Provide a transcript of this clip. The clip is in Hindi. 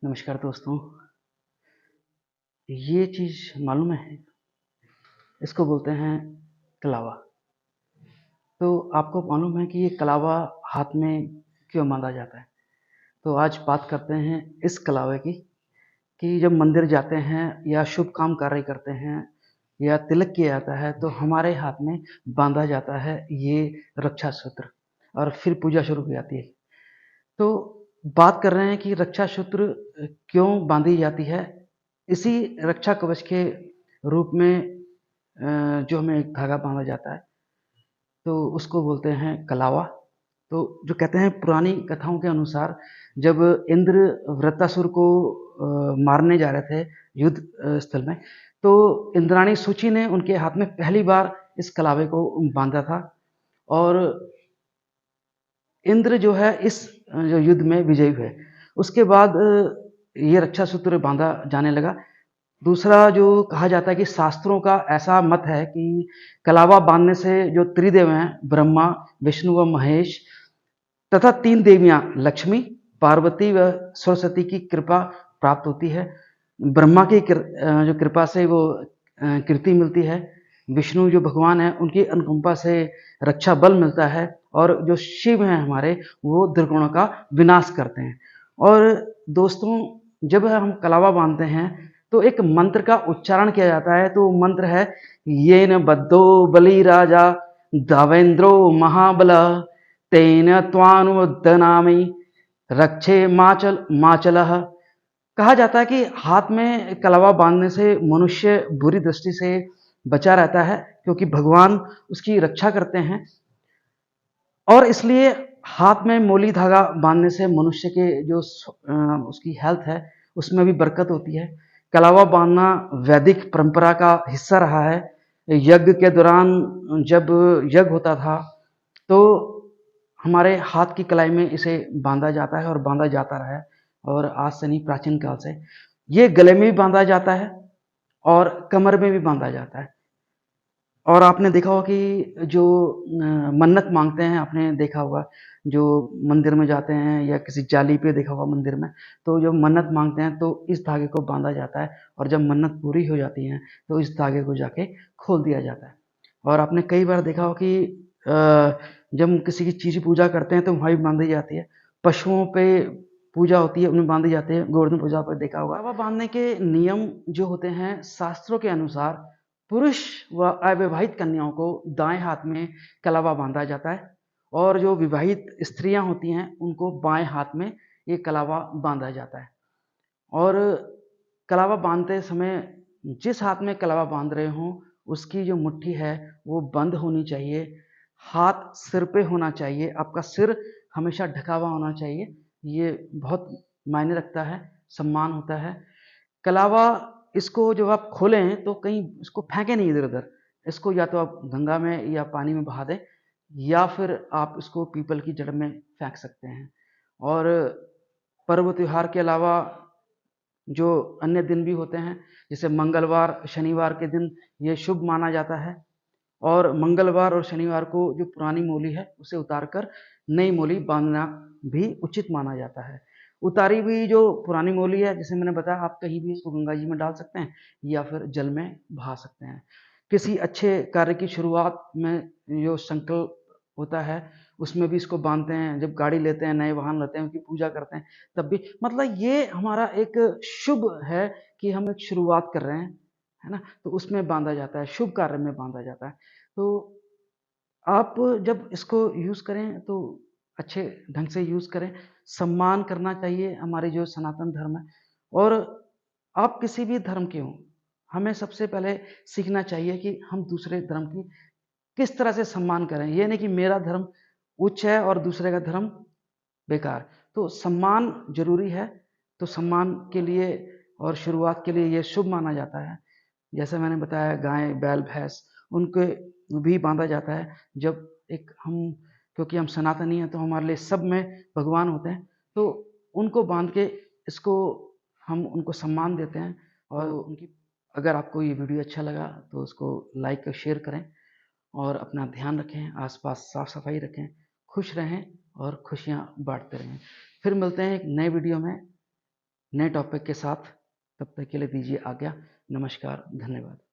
नमस्कार दोस्तों। ये चीज़ मालूम है, इसको बोलते हैं कलावा। तो आपको मालूम है कि ये कलावा हाथ में क्यों बांधा जाता है? तो आज बात करते हैं इस कलावे की कि जब मंदिर जाते हैं या शुभ काम कार्य करते हैं या तिलक किया जाता है तो हमारे हाथ में बांधा जाता है ये रक्षा सूत्र और फिर पूजा शुरू हो जाती है। तो बात कर रहे हैं कि रक्षा सूत्र क्यों बांधी जाती है? इसी रक्षा कवच के रूप में जो हमें एक धागा बांधा जाता है तो उसको बोलते हैं कलावा। तो जो कहते हैं पुरानी कथाओं के अनुसार जब इंद्र वृत्तासुर को मारने जा रहे थे युद्ध स्थल में, तो इंद्राणी सूची ने उनके हाथ में पहली बार इस कलावे को बांधा था और इंद्र जो है इस जो युद्ध में विजयी हुए। उसके बाद ये रक्षा सूत्र बांधा जाने लगा। दूसरा जो कहा जाता है कि शास्त्रों का ऐसा मत है कि कलावा बांधने से जो त्रिदेव हैं ब्रह्मा, विष्णु व महेश तथा 3 देवियाँ लक्ष्मी, पार्वती व सरस्वती की कृपा प्राप्त होती है। ब्रह्मा की जो कृपा से वो कीर्ति मिलती है। विष्णु जो भगवान हैं उनकी अनुकंपा से रक्षा बल मिलता है और जो शिव हैं हमारे वो दुर्गुणों का विनाश करते हैं। और दोस्तों जब हम कलावा बांधते हैं तो एक मंत्र का उच्चारण किया जाता है। तो मंत्र है येन बद्धो बलि राजा दावेंद्रो महाबलः तेन त्वानुदनामि रक्षे माचलः। कहा जाता है कि हाथ में कलावा बांधने से मनुष्य बुरी दृष्टि से बचा रहता है क्योंकि भगवान उसकी रक्षा करते हैं और इसलिए हाथ में मोली धागा बांधने से मनुष्य के जो उसकी हेल्थ है उसमें भी बरकत होती है। कलावा बांधना वैदिक परंपरा का हिस्सा रहा है। यज्ञ के दौरान जब यज्ञ होता था तो हमारे हाथ की कलाई में इसे बांधा जाता है और बांधा जाता रहा है और आज से नहीं प्राचीन काल से ये गले में भी बांधा जाता है और कमर में भी बांधा जाता है। और आपने देखा होगा कि जो मन्नत मांगते हैं, आपने देखा होगा जो मंदिर में जाते हैं या किसी जाली पे देखा होगा मंदिर में, तो जब मन्नत मांगते हैं तो इस धागे को बांधा जाता है और जब मन्नत पूरी हो जाती है तो इस धागे को जाके खोल दिया जाता है। और आपने कई बार देखा हो कि जब हम किसी की चीज़ की पूजा करते हैं तो वहाँ भी बांधी जाती है। पशुओं पे पूजा होती है उनमें बांधी जाती है। गोवर्धन पूजा पर देखा होगा। कलावा बांधने के नियम जो होते हैं शास्त्रों के अनुसार पुरुष व अविवाहित कन्याओं को दाएं हाथ में कलावा बांधा जाता है और जो विवाहित स्त्रियां होती हैं उनको बाएं हाथ में ये कलावा बांधा जाता है। और कलावा बांधते समय जिस हाथ में कलावा बांध रहे हों उसकी जो मुट्ठी है वो बंद होनी चाहिए। हाथ सिर पे होना चाहिए। आपका सिर हमेशा ढका हुआ होना चाहिए। ये बहुत मायने रखता है, सम्मान होता है। कलावा इसको जब आप खोलें तो कहीं इसको फेंकें नहीं इधर-उधर। इसको या तो आप गंगा में या पानी में बहा दें या फिर आप इसको पीपल की जड़ में फेंक सकते हैं। और पर्व त्योहार के अलावा जो अन्य दिन भी होते हैं जैसे मंगलवार, शनिवार के दिन ये शुभ माना जाता है और मंगलवार और शनिवार को जो पुरानी मोली है उसे उतार कर नई मोली बांधना भी उचित माना जाता है। उतारी हुई जो पुरानी मोली है जैसे मैंने बताया आप कहीं भी इसको गंगा जी में डाल सकते हैं या फिर जल में बहा सकते हैं। किसी अच्छे कार्य की शुरुआत में जो संकल्प होता है उसमें भी इसको बांधते हैं। जब गाड़ी लेते हैं, नए वाहन लेते हैं, उनकी पूजा करते हैं तब भी मतलब ये हमारा एक शुभ है कि हम एक शुरुआत कर रहे हैं, है ना? तो उसमें बांधा जाता है, शुभ कार्य में बांधा जाता है। तो आप जब इसको यूज़ करें तो अच्छे ढंग से यूज़ करें, सम्मान करना चाहिए हमारे जो सनातन धर्म है। और आप किसी भी धर्म के हों, हमें सबसे पहले सीखना चाहिए कि हम दूसरे धर्म की किस तरह से सम्मान करें। ये नहीं कि मेरा धर्म उच्च है और दूसरे का धर्म बेकार। तो सम्मान ज़रूरी है, तो सम्मान के लिए और शुरुआत के लिए ये शुभ माना जाता है। जैसे मैंने बताया गाय, बैल, भैंस उनके भी बाँधा जाता है। जब एक हम क्योंकि हम सनातनी हैं तो हमारे लिए सब में भगवान होते हैं, तो उनको बाँध के इसको हम उनको सम्मान देते हैं। और उनकी अगर आपको ये वीडियो अच्छा लगा तो उसको लाइक और शेयर करें और अपना ध्यान रखें, आस-पास साफ-सफाई रखें, खुश रहें और खुशियाँ बाँटते रहें। फिर मिलते हैं एक नए वीडियो में, नए टॉपिक के साथ। तब तक के लिए दीजिए आज्ञा। नमस्कार, धन्यवाद।